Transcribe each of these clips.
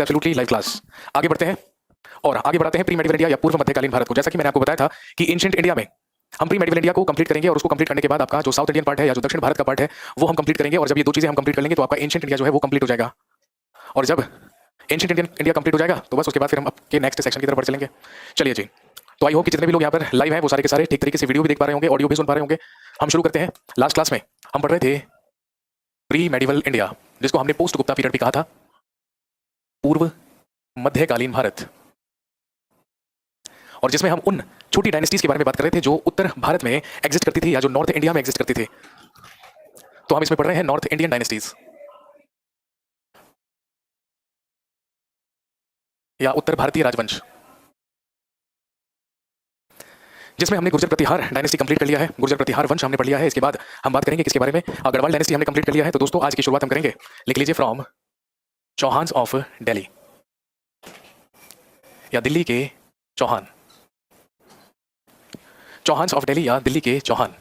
Absolutely live class. आगे बढ़ते हैं और आगे बढ़ाते हैं प्री मेडिवल इंडिया या पूर्व मध्यकालीन भारत को। जैसा कि मैंने आपको बताया था कि एंशिएंट इंडिया में हम प्री मेडिवल इंडिया को कंप्लीट करेंगे और उसको कंप्लीट करने के बाद आपका जो साउथ इंडियन पार्ट है या जो दक्षिण भारत का पार्ट है वो हम कंप्लीट करेंगे। और जब ये दो चीजें हम कंप्लीट कर लेंगे तो आपका एंशिएंट इंडिया जो है वो कंप्लीट हो जाएगा। और जब एंशिएंट इंडियन इंडिया कंप्लीट हो जाएगा तो बस उसके बाद फिर हम आपके नेक्स्ट सेक्शन की तरफ बढ़ चलेंगे। चलिए जी, तो आई होप कि जितने भी लोग यहाँ पर लाइव हैं वो सारे के सारे ठीक तरीके से वीडियो भी देख पा रहे होंगे, ऑडियो भी सुन पा रहे होंगे। हम शुरू करते हैं। लास्ट क्लास में हम पढ़ रहे थे प्री मेडिवल इंडिया, जिसको हमने पोस्ट गुप्ता पीरियड भी कहा था, पूर्व मध्यकालीन भारत, और जिसमें हम उन छोटी डायनेस्टीज के बारे में बात कर रहे थे जो उत्तर भारत में एग्जिस्ट करती थी या जो नॉर्थ इंडिया में एग्जिस्ट करती थी। तो हम इसमें पढ़ रहे हैं नॉर्थ इंडियन डायनेस्टीज या उत्तर भारतीय राजवंश, जिसमें हमने गुर्जर प्रतिहार डायनेस्टी कंप्लीट कर लिया है। गुर्जर प्रतिहार वंश हमने पढ़ लिया है। इसके बाद हम बात करेंगे किसके बारे में, गढ़वाल डायनेस्टी हमने कंप्लीट कर लिया है। तो दोस्तों आज की शुरुआत हम करेंगे, लिख लीजिए, फ्रॉम चौहान्स ऑफ दिल्ली या दिल्ली के चौहान, चौहान्स ऑफ दिल्ली या दिल्ली के चौहान।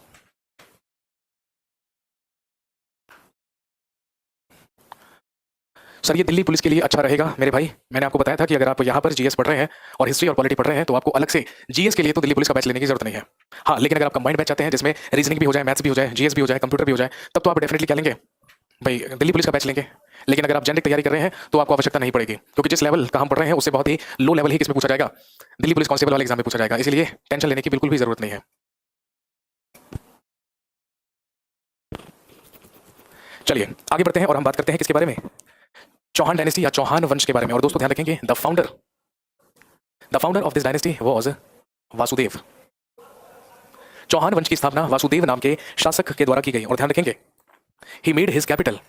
सर ये दिल्ली पुलिस के लिए अच्छा रहेगा मेरे भाई। मैंने आपको बताया था कि अगर आप यहाँ पर जीएस पढ़ रहे हैं और हिस्ट्री और पॉलिटी पढ़ रहे हैं तो आपको अलग से जीएस के लिए तो दिल्ली पुलिस का बैच लेने की जरूरत नहीं है। हाँ, लेकिन अगर आप कंबाइंड बैच चाहते हैं जिसमें रीजनिंग भी हो जाए, मैथ्स भी हो जाए, जीएस भी हो जाए, कंप्यूटर भी हो जाए, तब तो आप डेफिनेटली क्या लेंगे भाई, दिल्ली पुलिस का बैच लेंगे। लेकिन अगर आप जेनरिक तैयारी कर रहे हैं तो आपको आवश्यकता नहीं पड़ेगी, क्योंकि जिस लेवल का हम पढ़ रहे हैं उससे बहुत ही लो लेवल ही किसमें पूछा जाएगा, दिल्ली पुलिस कांस्टेबल वाले एग्जाम में पूछा जाएगा। इसलिए टेंशन लेने की बिल्कुल भी जरूरत नहीं है। चलिए आगे बढ़ते हैं और हम बात करते हैं किसके बारे में, चौहान डायनेस्टी या चौहान वंश के बारे में। और दोस्तों ध्यान रखेंगे, the founder of this dynasty was Vasudev. Chauhan वंश की स्थापना वासुदेव नाम के शासक के द्वारा की गई। और ध्यान रखेंगे, he made his capital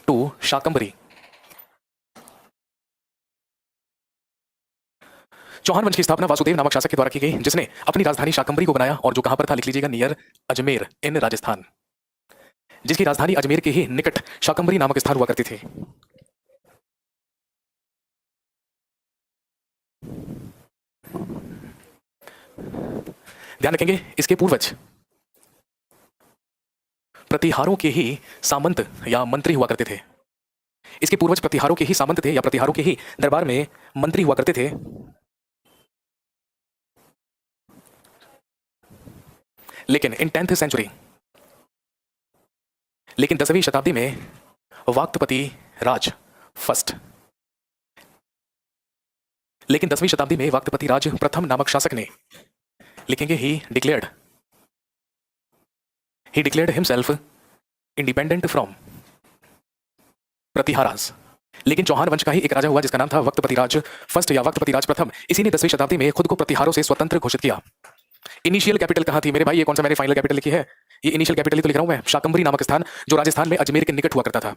to Shakambhari. Chauhan वंश की स्थापना वासुदेव नामक शासक के द्वारा की गई, जिसने अपनी राजधानी शाकंभरी को बनाया और जो कहां पर था, लिख लीजिएगा, नियर अजमेर इन राजस्थान, जिसकी राजधानी अजमेर के ही निकट शाकंभरी नामक स्थान हुआ करती थी। ध्यान रखेंगे, इसके पूर्वज प्रतिहारों के ही सामंत या मंत्री हुआ करते थे। इसके पूर्वज प्रतिहारों के ही सामंत थे या प्रतिहारों के ही दरबार में मंत्री हुआ करते थे। लेकिन इन 10th सेंचुरी, लेकिन 10वीं शताब्दी में वाक्तपति राज फर्स्ट, लेकिन 10वीं शताब्दी में वाक्तपति राज प्रथम नामक शासक ने, लिखेंगे, ही declared himself independent from Pratiharas. लेकिन चौहान वंश का ही एक राजा हुआ जिसका नाम था वक्तपति राज फर्स्ट या वक्तपति राज प्रथम। इसी ने 10वीं शताब्दी में खुद को प्रतिहारों से स्वतंत्र घोषित किया। इनिशियल कैपिटल कहां थी मेरे भाई, ये कौन सा मैंने फाइनल कैपिटल लिखी है, ये इनिशियल कैपिटल ही तो लिख रहा हूं मैं, शाकंभरी नामक स्थान जो राजस्थान में अजमेर के निकट हुआ करता था।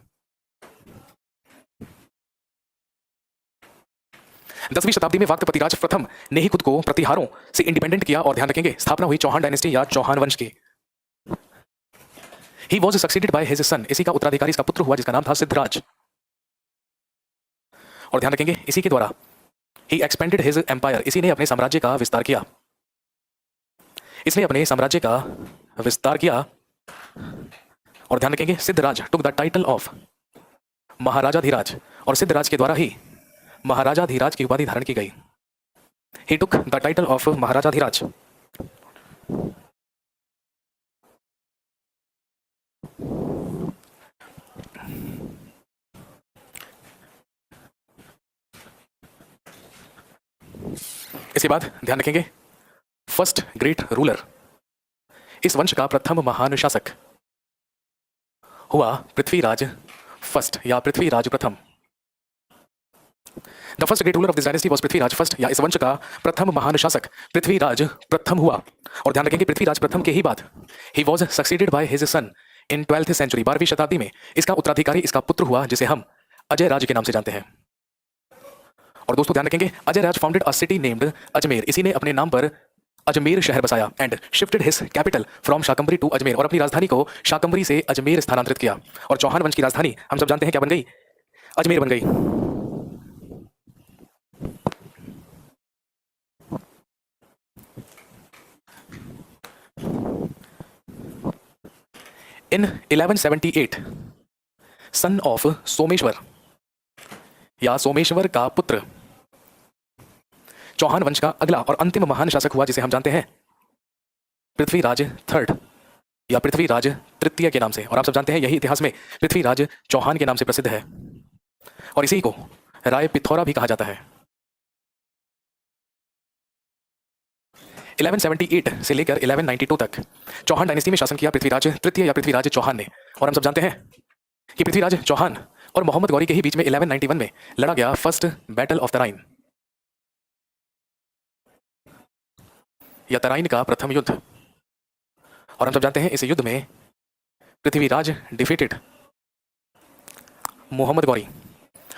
10वीं शताब्दी में वाक्तपति राज प्रथम ने ही खुद को प्रतिहारों से इंडिपेंडेंट किया। और ध्यान रखेंगे, स्थापना हुई चौहान डायनेस्टी या चौहान वंश की। ही वॉज सक्सीडेड बाय हिज सन, इसी का उत्तराधिकारी इसका पुत्र हुआ जिसका नाम था सिद्धराज। और ध्यान रखेंगे, इसी के द्वारा ही एक्सपेंडेड हिज एम्पायर, इसी ने अपने साम्राज्य का विस्तार किया। इसने अपने साम्राज्य का विस्तार किया। और ध्यान रखेंगे, Siddharaj took the title of Maharajadhiraj, और सिद्धराज के द्वारा ही महाराजाधिराज की उपाधि धारण की गई। ही टुक द टाइटल ऑफ महाराजाधिराज। इसके बाद ध्यान रखेंगे, फर्स्ट ग्रेट रूलर, इस वंश का प्रथम महान शासक हुआ पृथ्वीराज फर्स्ट या पृथ्वीराज प्रथम। The first great ruler of this dynasty was Prithviraj first, या इस वंश का प्रथम महान शासक पृथ्वीराज प्रथम हुआ। और ध्यान रखेंगे, पृथ्वीराज प्रथम के ही बाद he was succeeded by his son in 12th century, 12वीं शताब्दी में इसका उत्तराधिकारी इसका पुत्र हुआ जिसे हम अजय राज के नाम से जानते हैं। और दोस्तों ध्यान रखेंगे, Ajay Raj founded a city named Ajmer, इसी ने अपने नाम पर अजमेर शहर बसाया। And shifted his capital from Shakambhari to Ajmer, और अपनी राजधानी को शाकंभरी से अजमेर स्थानांतरित किया। और चौहान वंश की राजधानी हम सब जानते हैं क्या बन गई, अजमेर बन गई। इन 1178 सन ऑफ सोमेश्वर, या सोमेश्वर का पुत्र चौहान वंश का अगला और अंतिम महान शासक हुआ जिसे हम जानते हैं पृथ्वीराज थर्ड या पृथ्वीराज तृतीय के नाम से। और आप सब जानते हैं यही इतिहास में पृथ्वीराज चौहान के नाम से प्रसिद्ध है और इसी को राय पिथौरा भी कहा जाता है। 1178 से लेकर 1192 तक चौहान डायनेस्टी में शासन किया पृथ्वीराज तृतीय या पृथ्वीराज चौहान ने। और हम सब जानते हैं कि पृथ्वीराज चौहान और मोहम्मद गौरी के ही बीच में 1191 में लड़ा गया फर्स्ट बैटल ऑफ तराइन या तराइन का प्रथम युद्ध। और हम सब जानते हैं इस युद्ध में पृथ्वीराज डिफीटेड मोहम्मद गौरी।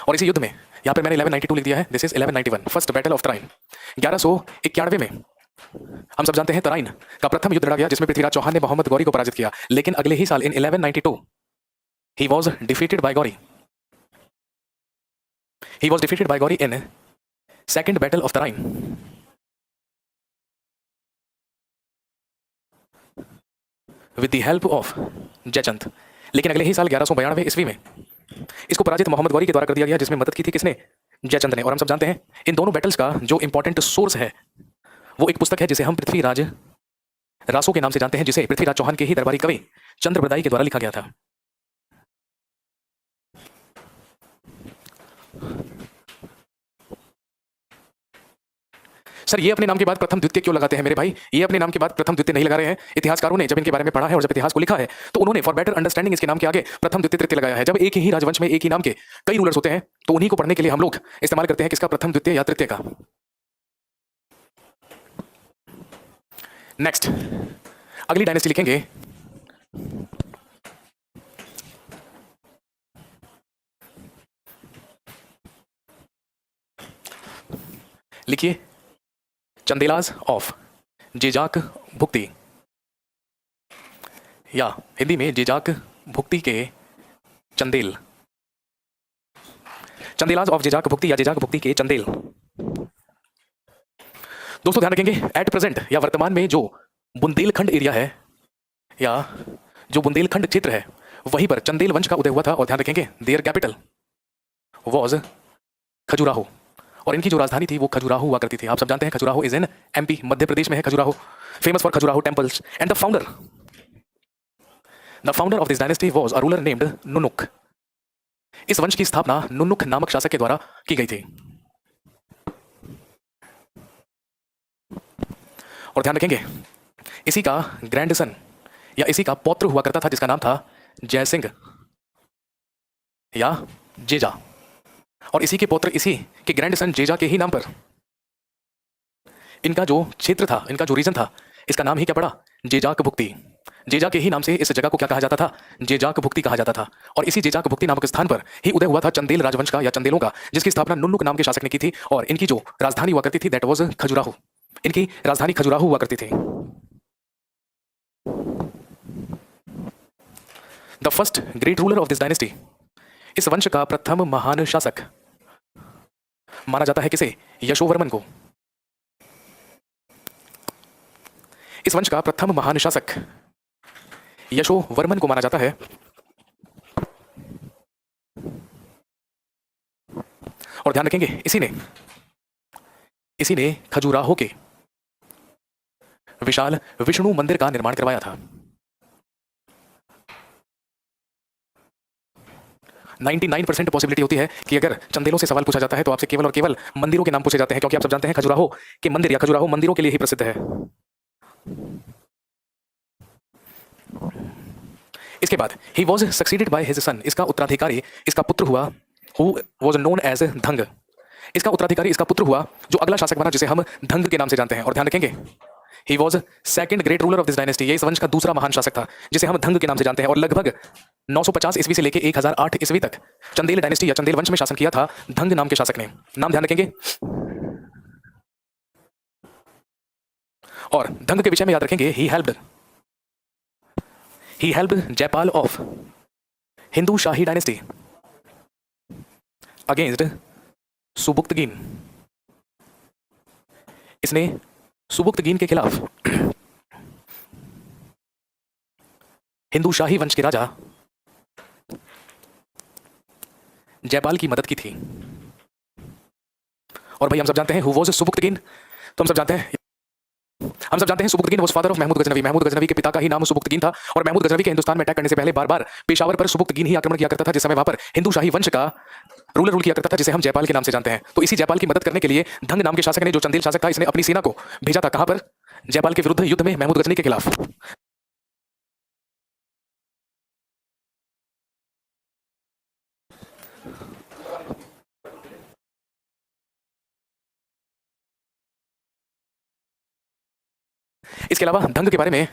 और इसी युद्ध में यहां पर मैंने 1192 लिख दिया है, this is 1191 first battle of Tarain. 1191 में हम सब जानते हैं तराइन का प्रथम युद्ध लड़ा गया जिसमें पृथ्वीराज चौहान ने मोहम्मद गौरी को पराजित किया। लेकिन अगले ही साल इन 1192 he was defeated by Gauri. he was defeated by Gauri in second battle of Tarain. with the help of Jaichand. लेकिन अगले ही साल 1192 ईस्वी में इसको पराजित मोहम्मद गौरी के द्वारा कर दिया गया जिसमें मदद की थी किसने? जयचंद ने। और हम सब जानते हैं इन दोनों बैटल्स का जो इंपॉर्टेंट सोर्स है वो एक पुस्तक है जिसे हम पृथ्वीराज रासो के नाम से जानते हैं, जिसे पृथ्वीराज चौहान के ही दरबारी कवि चंद्रबरदाई के द्वारा लिखा गया था। सर ये अपने नाम के बाद प्रथम द्वितीय क्यों लगाते हैं मेरे भाई? ये अपने नाम के बाद प्रथम द्वितीय नहीं लगा रहे हैं। इतिहासकारों ने जब इनके बारे में पढ़ा है और जब इतिहास को लिखा है तो उन्होंने फॉर बेटर अंडरस्टैंडिंग इसके नाम के आगे प्रथम द्वितीय तृतीय लगाया है। जब एक ही राजवंश में एक ही नाम के कई रूलर्स होते हैं तो उन्हीं को पढ़ने के लिए हम लोग इस्तेमाल करते हैं किसका? प्रथम द्वितीय या तृतीय का। नेक्स्ट अगली डायनेस्टी लिखेंगे लिखिए चंदेलाज ऑफ जेजाक भुक्ति या हिंदी में जेजाक भुक्ति के चंदेल। चंदेलाज ऑफ जेजाक भुक्ति या जेजाक भुक्ति के चंदेल। दोस्तों ध्यान रखेंगे एट प्रेजेंट या वर्तमान में जो बुंदेलखंड एरिया है या जो बुंदेलखंड क्षेत्र है वहीं पर चंदेल वंश का उदय हुआ था। और ध्यान रखेंगे देयर कैपिटल वॉज खजुराहो और इनकी जो राजधानी थी वो खजुराहो हुआ करती थी। आप सब जानते हैं Khajuraho is in MP, Madhya Pradesh में है Khajuraho, famous for Khajuraho temples. And the founder of this dynasty was a ruler named Nannuk. इस वंश की स्थापना नुनुक नामक शासक के द्वारा की गई थी। और ध्यान रखेंगे इसी का ग्रैंडसन या इसी का पौत्र हुआ करता था जिसका नाम था जयसिंह या जेजा। और इसी के पौत्र इसी के ग्रैंडसन जेजा के ही नाम पर इनका जो क्षेत्र था, इनका जो रीजन था, इसका नाम ही क्या पड़ा? जेजाक भुक्ति। जेजा के ही नाम से इस जगह को क्या कहा जाता था? जेजाक भुक्ति कहा जाता था। और इसी जेजाक भुक्ति नामक स्थान पर ही उदय हुआ था चंदेल राजवंश का या चंदेलों का, जिसकी स्थापना नुनुक नाम के शासक ने की थी। और इनकी जो राजधानी हुआ करती थी दैट वाज खजुराहो। इनकी राजधानी खजुराहो हुआ करती थी। The first great ruler of this dynasty, इस वंश का प्रथम महान शासक माना जाता है किसे? यशोवर्मन को। इस वंश का प्रथम महान शासक यशोवर्मन को माना जाता है। और ध्यान रखेंगे इसी ने खजुराहो के विशाल विष्णु मंदिर का निर्माण करवाया था। 99% पॉसिबिलिटी होती है कि अगर चंदेलों से सवाल पूछा जाता है तो आपसे केवल और केवल मंदिरों के नाम पूछे जाते हैं, क्योंकि आप सब जानते हैं खजुराहो के मंदिर या खजुराहो मंदिरों के लिए ही प्रसिद्ध है। इसके बाद he was succeeded by his son, इसका उत्तराधिकारी इसका पुत्र हुआ, who was known as Dhanga. इसका उत्तराधिकारी इसका पुत्र हुआ जो अगला शासक बना जिसे हम धंग के नाम से जानते हैं। और ध्यान रखेंगे he was second great ruler of this dynasty, ये इस वंश का दूसरा महान शासक था जिसे हम धंग के नाम से जानते हैं। और लगभग 950 ईस्वी से लेकर 1008 ईस्वी तक चंदेल डायनेस्टी या चंदेल वंश में शासन किया था धंग नाम के शासक ने। नाम ध्यान रखेंगे और धंग के विषय में याद रखेंगे he helped Jaipal of Hindu Shahi dynasty against Subuktigin. इसने सुबुक्तगीन के खिलाफ हिंदू शाही वंश के राजा जयपाल की मदद की थी। और भाई हम सब जानते हैं हु वाज सुबुक्तगिन। तो हम सब जानते हैं Sabuktigin was father of Mahmud Ghaznavi. Mahmud Ghaznavi के पिता का ही नाम सुबुक्तगिन था और महमूद गजनवी के हिंदुस्तान में अटैक करने से पहले बार बार पेशावर पर सुबुक्तगिन ही आक्रमण किया करता था, जिस समय वहां पर हिंदू शाही वंश का रूल किया करता था, जिसे हम जयपाल के नाम से जानते हैं। तो इसी जयपाल की मदद करने के लिए धंग नाम के शासक ने, जो चंदेल शासक था, इसने अपनी सेना को भेजा था कहां पर? जयपाल के विरुद्ध युद्ध में महमूद गजनी के खिलाफ। इसके अलावा धंग के बारे में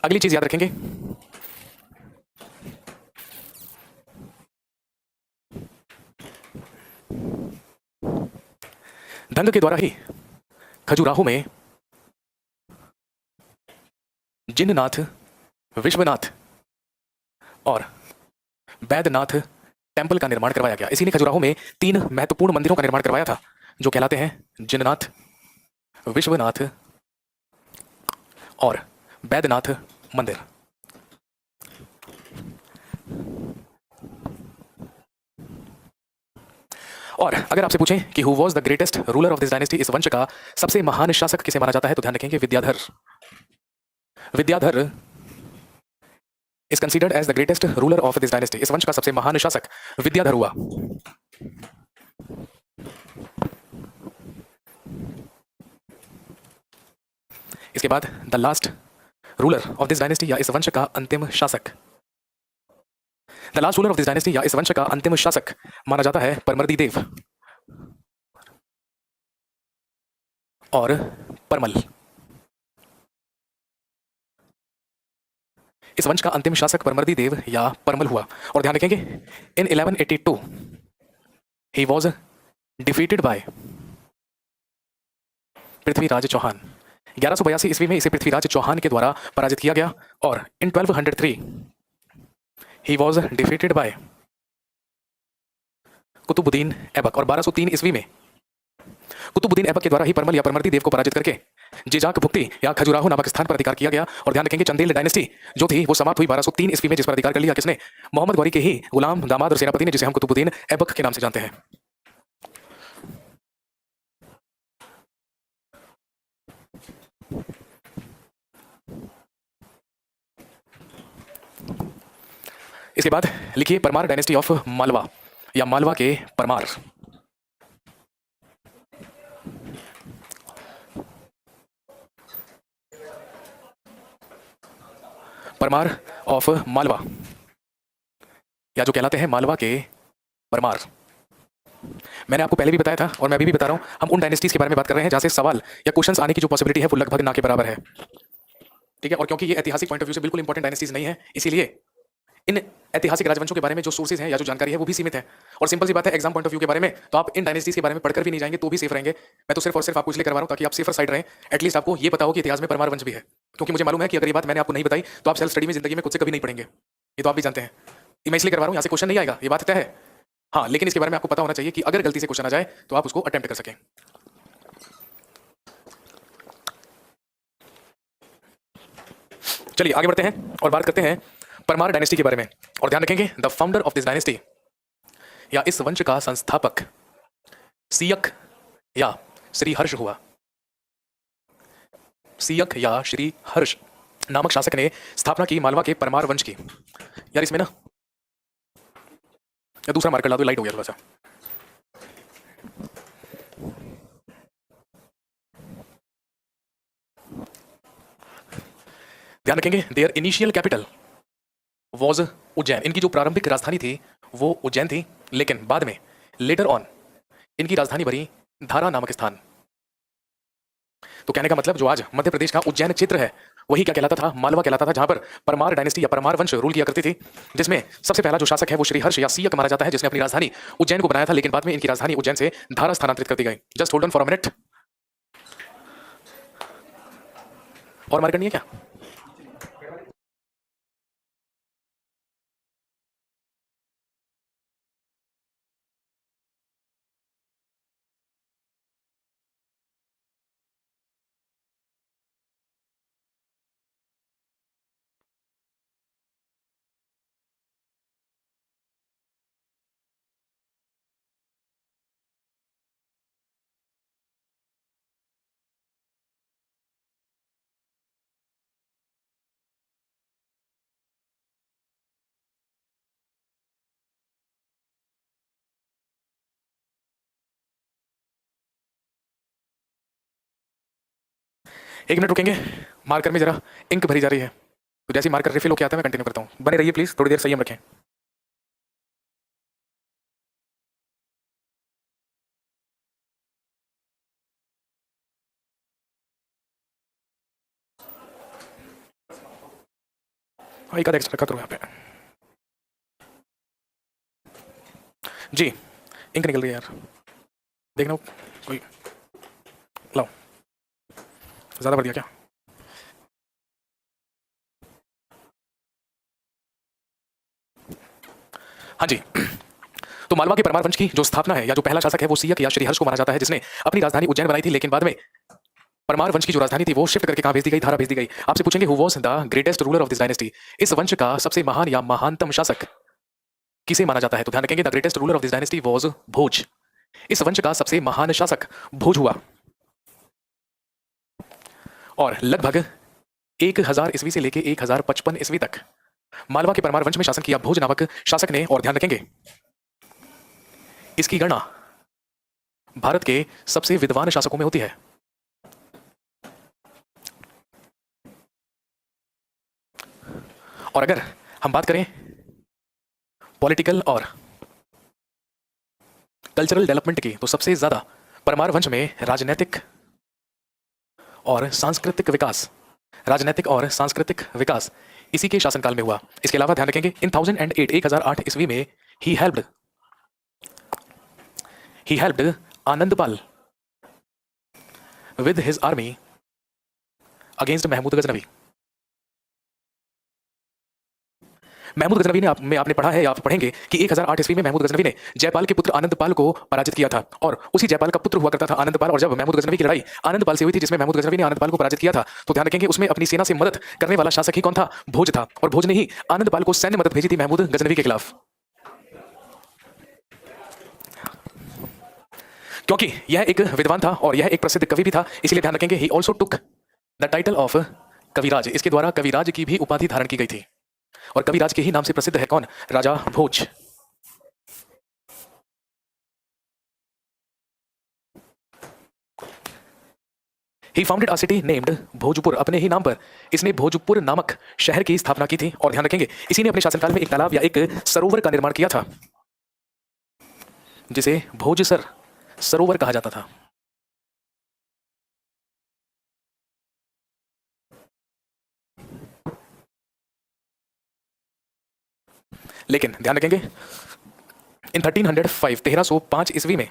अगली चीज याद रखेंगे, धंग के द्वारा ही खजुराहो में जिननाथ, विश्वनाथ और बैद्यनाथ टेंपल का निर्माण करवाया गया। इसी ने खजुराहो में 3 महत्वपूर्ण मंदिरों का निर्माण करवाया था, जो कहलाते हैं जिननाथ, विश्वनाथ और बैद्यनाथ मंदिर। और अगर आपसे पूछें कि who was the greatest ruler of this dynasty, इस वंश का सबसे महान शासक किसे माना जाता है, तो ध्यान रखेंगे Vidyadhar. Vidyadhar is considered as the greatest ruler of this dynasty. इस वंश का सबसे महान शासक विद्याधर हुआ। इसके बाद the last ruler of this dynasty या इस वंश का अंतिम शासक, the last ruler of this dynasty या इस वंश का अंतिम शासक माना जाता है परमर्दी देव और परमल। इस वंश का अंतिम शासक परमर्दी देव या परमल हुआ। और ध्यान रखेंगे in 1182 he was defeated by Prithviraj Chauhan. 1182 ईस्वी में इसे पृथ्वीराज चौहान के द्वारा पराजित किया गया। और in 1203 he was defeated by Qutbuddin Aibak. और 1203 ईस्वी में कुतुबुद्दीन ऐबक के द्वारा ही परमल या परमर्दी देव को पराजित करके जिजाक भुक्ति या खजुराहो नामक स्थान पर अधिकार किया गया। और ध्यान रखेंगे चंदेल डायनेस्टी जो थी वो समाप्त हुई 1203 ईस्वी में, जिस पर अधिकार कर लिया किसने? मोहम्मद गौरी के ही गुलाम, दामाद और सेनापति ने, जिसे हम कुतुबुद्दीन ऐबक के नाम से जानते हैं। इसके बाद लिखिए परमार डायनेस्टी ऑफ मालवा या मालवा के परमार। परमार ऑफ मालवा या जो कहलाते हैं मालवा के परमार। मैंने आपको पहले भी बताया था और मैं अभी भी बता रहा हूं, हम उन डायनेस्टीज के बारे में बात कर रहे हैं जहां से सवाल या क्वेश्चंस आने की जो पॉसिबिलिटी है वो लगभग ना के बराबर है। ठीक है, और क्योंकि ये ऐतिहासिक पॉइंट ऑफ व्यू से बिल्कुल इंपॉर्टेंट डायनेस्टीज नहीं है, इसीलिए इन ऐतिहासिक राजवंशों के बारे में जो सोर्सेज हैं या जो जानकारी है वो भी सीमित है। और सिंपल सी बात है, एग्जाम पॉइंट ऑफ व्यू के बारे में तो आप इन डायनेस्टीज के बारे में पढ़कर भी नहीं जाएंगे तो भी सेफ रहेंगे। मैं तो सिर्फ और सिर्फ आपको इसलिए करवा रहा हूं ताकि आप सेफर साइड रहें। एटलीस्ट आपको ये पता हो कि इतिहास में परमार वंश भी है, क्योंकि मुझे मालूम है कि अगर ये बात मैंने आपको नहीं बताई तो आप सेल्फ स्टडी में जिंदगी में खुद से कभी नहीं पढ़ेंगे। ये तो आप भी जानते हैं। ये मैं इसलिए करवा रहा हूँ, यहाँ से क्वेश्चन नहीं आएगा, ये बात तय है। हाँ, लेकिन इसके बारे में आपको पता होना चाहिए कि अगर गलती से क्वेश्चन आ जाए तो आप उसको अटेम्प्ट कर सकें। चलिए आगे बढ़ते हैं और बात करते हैं परमार डायनेस्टी के बारे में। और ध्यान रखेंगे the founder of this dynasty या इस वंश का संस्थापक सियक या श्री हर्ष हुआ। सियक या श्री हर्ष नामक शासक ने स्थापना की मालवा के परमार वंश की। यार इसमें ना दूसरा मार्कर ला दो, लाइट हो गया थोड़ा सा। ध्यान रखेंगे their initial capital was Ujjain. इनकी जो प्रारंभिक राजधानी थी वो उज्जैन थी, लेकिन बाद में लेटर ऑन इनकी राजधानी बनी धारा नामक स्थान। तो कहने का मतलब जो आज मध्य प्रदेश का उज्जैन क्षेत्र है वही क्या कहलाता था? मालवा कहलाता था, जहां पर परमार डायनेस्टी या परमार वंश रूल किया करती थी, जिसमें सबसे पहला जो शासक है वो श्रीहर्ष या सियक माना जाता है, जिसने अपनी राजधानी उज्जैन को बनाया था, लेकिन बाद में इनकी राजधानी उज्जैन से धारा स्थानांतरित कर दी गई। Just hold on for a minute. और मार्क करनी है क्या? एक मिनट रुकेंगे, मार्कर में जरा इंक भरी जा रही है, तो जैसे मार्कर रिफिल होकर आता है मैं कंटिन्यू करता हूँ। बने रहिए प्लीज, थोड़ी देर संयम रखें। हाँ एक आधा एक्स्ट्रा रखा करो यहाँ पे। जी इंक निकल रही है यार, देखना कोई, लाओ, ज्यादा बढ़ गया क्या? हाँ जी। तो मालवा के परमार वंश की जो स्थापना है या जो पहला शासक है वो सियक या श्रीहर्ष को माना जाता है, जिसने अपनी राजधानी उज्जैन बनाई थी, लेकिन बाद में परमार वंश की जो राजधानी थी वो शिफ्ट करके कहां भेज दी गई? धारा भेज दी गई। आपसे पूछेंगे who was the greatest ruler of this dynasty? इस वंश का सबसे महान या महानतम शासक किसे माना जाता है? तो ध्यान रखेंगे the greatest ruler of this dynasty was Bhoj. इस वंश का सबसे महान शासक भोज हुआ और लगभग 1000 ईस्वी से लेके 1055 ईस्वी तक मालवा के परमार वंश में शासन किया भोज नामक शासक ने। और ध्यान रखेंगे इसकी गणना भारत के सबसे विद्वान शासकों में होती है। और अगर हम बात करें पॉलिटिकल और कल्चरल डेवलपमेंट की, तो सबसे ज्यादा परमार वंश में राजनीतिक और सांस्कृतिक विकास इसी के शासनकाल में हुआ। इसके अलावा ध्यान रखेंगे इन 1008 ईस्वी में he helped Anandpal with his army against Mahmud Ghaznavi. Mahmud Ghaznavi ने में आपने पढ़ा है या आप पढ़ेंगे कि 1008 ईस्वी में महमूद गजनवी ने जयपाल के पुत्र आनंदपाल को पराजित किया था, और उसी जयपाल का पुत्र हुआ करता था आनंदपाल। और जब महमूद गजनवी की लड़ाई आनंदपाल से हुई थी, जिसमें महमूद गजनवी ने आनंदपाल को पराजित किया था, तो ध्यान रखेंगे उसमें अपनी सेना से मदद करने वाला शासक ही कौन था? भोज था। और भोज ने ही आनंदपाल को सैन्य मदद भेजी थी महमूद गजनवी के खिलाफ। क्योंकि यह एक विद्वान था और यह एक प्रसिद्ध कवि भी था, इसलिए ध्यान रखेंगे he also took the title of Kaviraj. इसके द्वारा कविराज की भी उपाधि धारण की गई थी, और कविराज के ही नाम से प्रसिद्ध है कौन? Raja Bhoj. He founded a city named Bhojpur. अपने ही नाम पर इसने भोजपुर नामक शहर की स्थापना की थी। और ध्यान रखेंगे इसी ने अपने शासनकाल में एक तालाब या एक सरोवर का निर्माण किया था, जिसे भोजसर सरोवर कहा जाता था। लेकिन ध्यान रखेंगे इन 1305 ईस्वी में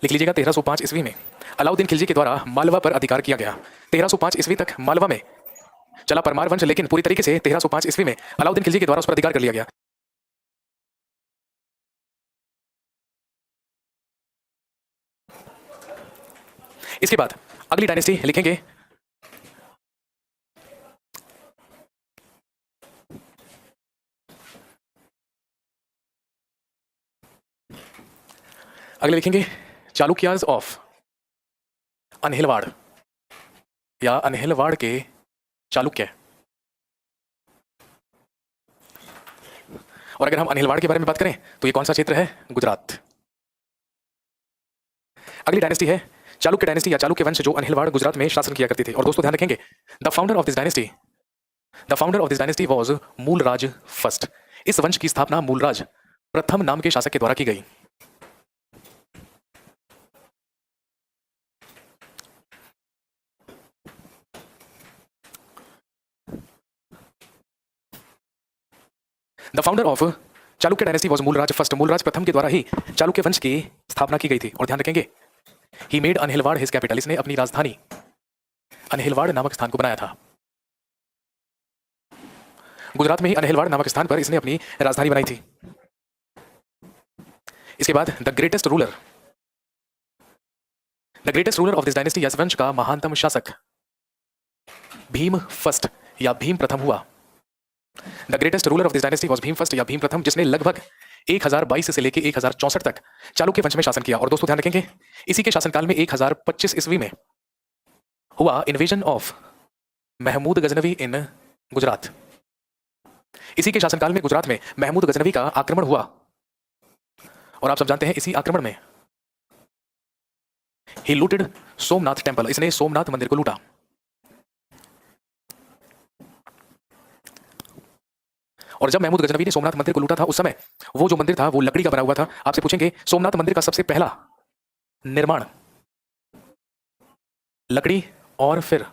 लिख लीजिएगा 1305 ईस्वी में अलाउद्दीन खिलजी के द्वारा मालवा पर अधिकार किया गया। 1305 ईस्वी तक मालवा में चला परमार वंश, लेकिन पूरी तरीके से 1305 ईस्वी में अलाउद्दीन खिलजी के द्वारा उस पर अधिकार कर लिया गया। इसके बाद अगली डायनेस्टी लिखेंगे अगले लिखेंगे चालुक्याज ऑफ अनहिलवाड़ या अनहिलवाड़ के चालुक्य। और अगर हम अनहिलवाड़ के बारे में बात करें तो ये कौन सा क्षेत्र है? गुजरात। अगली डायनेस्टी है चालुक्य डायनेस्टी या चालुक्य वंश, जो अनहिलवाड़ गुजरात में शासन किया करती थी। और दोस्तों ध्यान रखेंगे the founder of this dynasty was Mulraj first. इस वंश की स्थापना मूलराज प्रथम नाम के शासक के द्वारा की गई। The founder of Chalukya dynasty was Mulraj first. Mulraj प्रथम के द्वारा ही चालुक्य वंश की स्थापना की गई थी। और ध्यान रखेंगे he made Anhilwad his capital. इसने अपनी राजधानी अनहिलवाड़ नामक स्थान को बनाया था। गुजरात में ही अनहिलवाड़ नामक स्थान पर इसने अपनी राजधानी बनाई थी। इसके बाद the greatest ruler of this dynasty, इस वंश का महानतम शासक भीम फर्स्ट या भीम प्रथम हुआ। The greatest ruler of this dynasty was Bhim first या भीम प्रथम, जिसने लगभग 1022 से लेकर 1064 तक चालुक्य वंश में शासन किया। और दोस्तों ध्यान रखेंगे इसी के शासनकाल में 1025 ईस्वी में हुआ इन्वेजन ऑफ महमूद गजनवी इन गुजरात। इसी के शासनकाल में गुजरात में महमूद गजनवी का आक्रमण हुआ और आप सब जानते हैं इसी आक्रमण में ही लूटेड सोमनाथ टेंपल, इसने सोमनाथ मंदिर को लूटा। और जब महमूद गजनवी ने सोमनाथ मंदिर को लूटा था उस समय वो जो मंदिर था वो लकड़ी का बना हुआ था। आपसे पूछेंगे सोमनाथ मंदिर का सबसे पहला निर्माण लकड़ी और फिर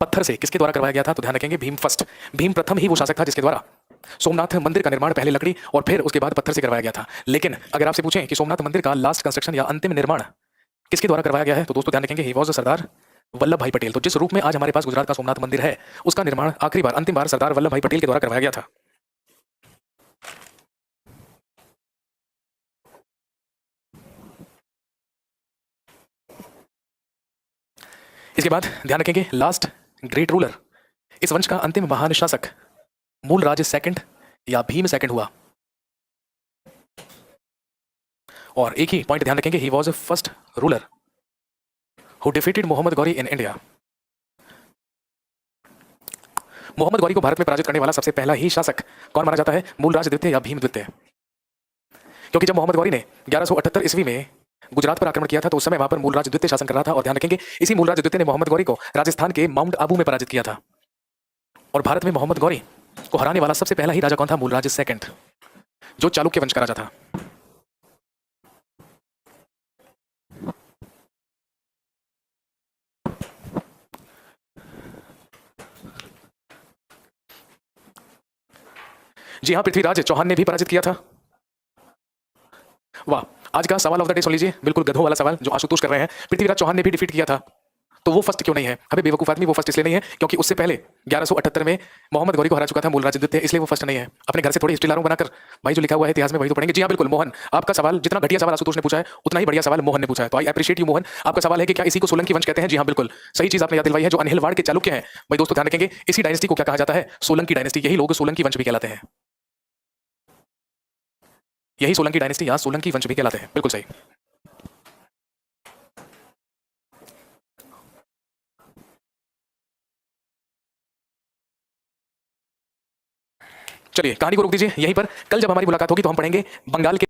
पत्थर से किसके द्वारा करवाया गया था? तो ध्यान रखेंगे भीम फर्स्ट, भीम प्रथम ही वो शासक था जिसके द्वारा सोमनाथ मंदिर का निर्माण पहले लकड़ी और फिर उसके बाद पत्थर से करवाया गया था। लेकिन अगर आपसे पूछें कि सोमनाथ मंदिर का लास्ट कंस्ट्रक्शन या अंतिम निर्माण किसके द्वारा करवाया गया है, तो दोस्तों ध्यान रखेंगे ही वाज सरदार वल्लभ भाई पटेल। तो जिस रूप में आज हमारे पास गुजरात का सोमनाथ मंदिर है उसका निर्माण आखिरी बार अंतिम बार सरदार वल्लभ भाई पटेल के द्वारा करवाया गया था। इसके बाद ध्यान रखेंगे लास्ट ग्रेट रूलर, इस वंश का अंतिम महान शासक मूलराज सेकंड या भीम सेकंड हुआ। और एक ही पॉइंट ध्यान रखेंगे he was first ruler who defeated Mohammad Ghori in India. Mohammad Ghori को भारत में पराजित करने वाला सबसे पहला ही शासक कौन माना जाता है? मूलराज द्वितीय या भीम द्वितीय। क्योंकि जब मोहम्मद गौरी ने 1178 ईस्वी में गुजरात पर आक्रमण किया था तो उस समय वहां पर मूलराज द्वितीय शासन कर रहा था। और ध्यान रखेंगे इसी मूलराज द्वितीय ने मोहम्मद गौरी को राजस्थान के माउंट आबू में पराजित किया था। और भारत में मोहम्मद गौरी को हराने वाला सबसे पहला ही राजा कौन था? मूलराज सेकंड, जो चालुक्य वंश का राजा था। जी हाँ, पृथ्वीराज चौहान ने भी पराजित किया था। वाह, आज का सवाल ऑफ द डे सुन लीजिए, बिल्कुल गधों वाला सवाल जो आशुतोष कर रहे हैं। पृथ्वीराज चौहान ने भी डिफीट किया था, तो वो फर्स्ट क्यों नहीं है? अबे बेवकूफ आदमी, वो फर्स्ट इसलिए नहीं है क्योंकि उससे पहले 1178 में मोहम्मद गौरी को हरा चुका था मूलराज द्वितीय, इसलिए वो फर्स्ट नहीं है। अपने घर से थोड़ी हिस्ट्री लारूं बनाकर भाई, जो लिखा हुआ है इतिहास में वही तो पढ़ेंगे। जी हाँ बिल्कुल मोहन, आपका सवाल जितना घटिया सवाल आशुतोष ने पूछा है उतना ही बढ़िया सवाल मोहन ने पूछा है, तो आई अप्रिशिएट यू मोहन। आपका सवाल है कि क्या इसी को सोलंकी वंश कहते हैं? जी हाँ बिल्कुल सही चीज आपने याद दिलवाई है, जो अनहिलवाड़ के चालुक्य हैं। भाई दोस्तों ध्यान रखेंगे इसी डायनेस्टी को क्या कहा जाता है? सोलंकी डायनेस्टी। यही लोग सोलंकी वंश भी कहलाते हैं, यही सोलंकी डायनेस्टी या सोलंकी वंश भी कहलाते हैं। बिल्कुल सही। चलिए कहानी को रोक दीजिए यहीं पर। कल जब हमारी मुलाकात होगी तो हम पढ़ेंगे बंगाल के